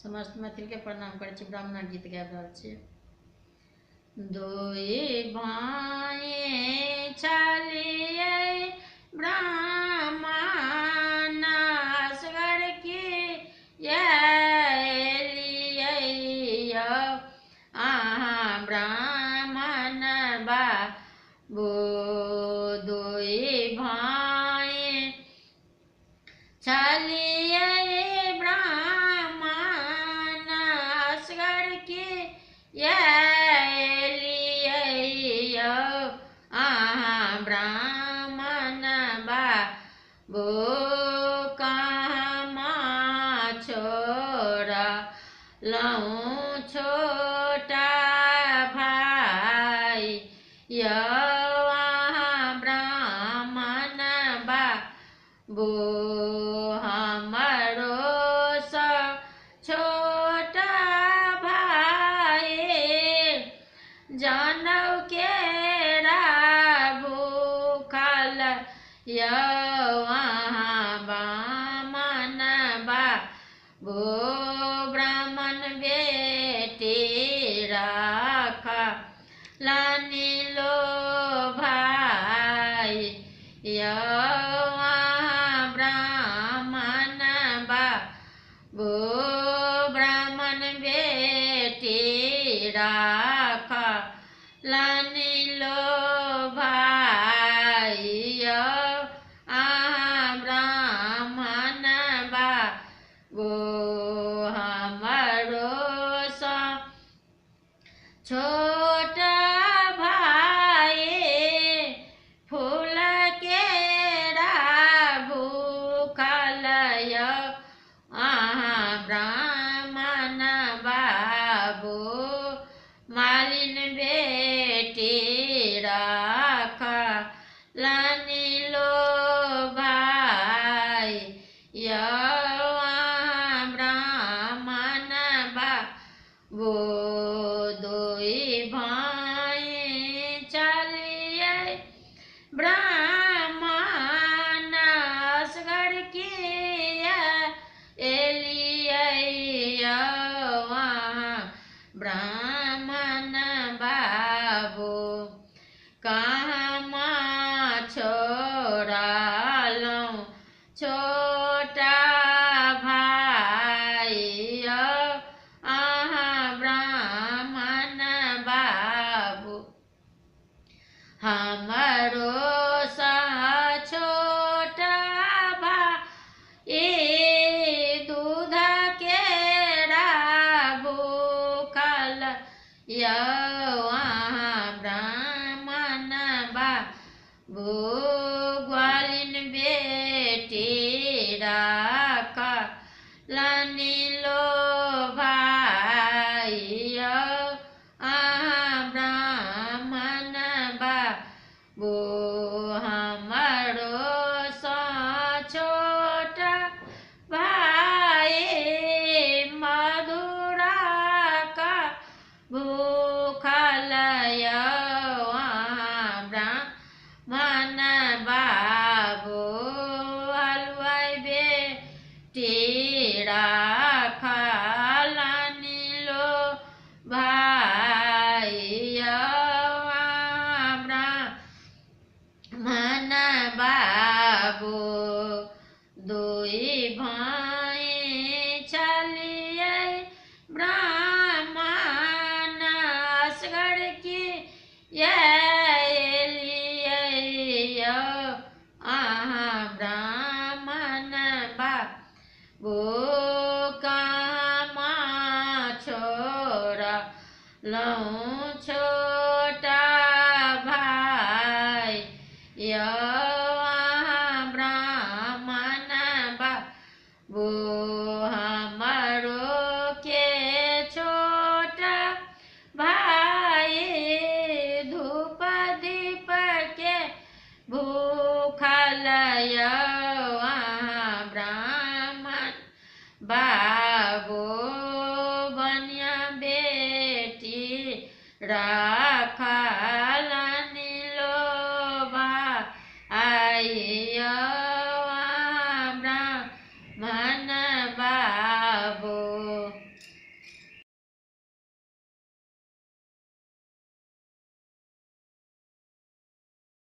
समस्त मैथिल के प्रणाम करै छी। ब्राह्मण गीत गाबि रहल छी। दोई भाई चलिए ब्राह्मण असगर की एलियै अहाँ ब्राह्मण बाबू। दोई भाई चलिए ब्राह्मण असगर की एलियै अहाँ ब्राह्मण बाबू। कहमा छोड़लहुँ छोटा भाई अहाँ ब्राह्मण बाबू। हमरो सँ छोटा भाई जनौ केरा भूखल अहाँ ब्राह्मण बाबू। ब्राह्मण बेटी राखलनि लो भाई अहाँ ब्राह्मण बाबू। ब्राह्मण बेटी राखलनि लो भाई अहाँ ब्राह्मण बाबू। हमरो सँ छोटा भाई फूल केरा भूखल अहाँ ब्राह्मण बाबू। मालिन बेटी राखलनि लो भाई अहाँ ब्राह्मण बाबू। दोई भाई चलिए ब्राह्मण असगर की एलियै अहाँ ब्राह्मण बाबू। कहमा छोड़लहुँ छोटा भाई अहाँ ब्राह्मण बाबू। हमरो सँ छोटा भाई दूध केरा भूखल अहाँ ब्राह्मण बाबू। ग्वालिन बेटी राखलनि लो भाई अहाँ ब्राह्मण बाबू। हमरो सँ छोटा भाई मधुरा भूखल अहाँ ब्राह्मण बाबू। हलवाई बेटी राखलनि लो भाई अहाँ ब्राह्मण बाबू। दोई भाई चलिए ब्राह्मण असगर की एलियै अहाँ ब्राह्मण बाबू। कहमा छोड़लहुँ छोटा भाई अहाँ ब्राह्मण बाबू। हमरो के छोटा भाई धूप दीप के भूखल अहाँ ब्राह्मण बाबू। बनिया बेटी राखलनि लो भाई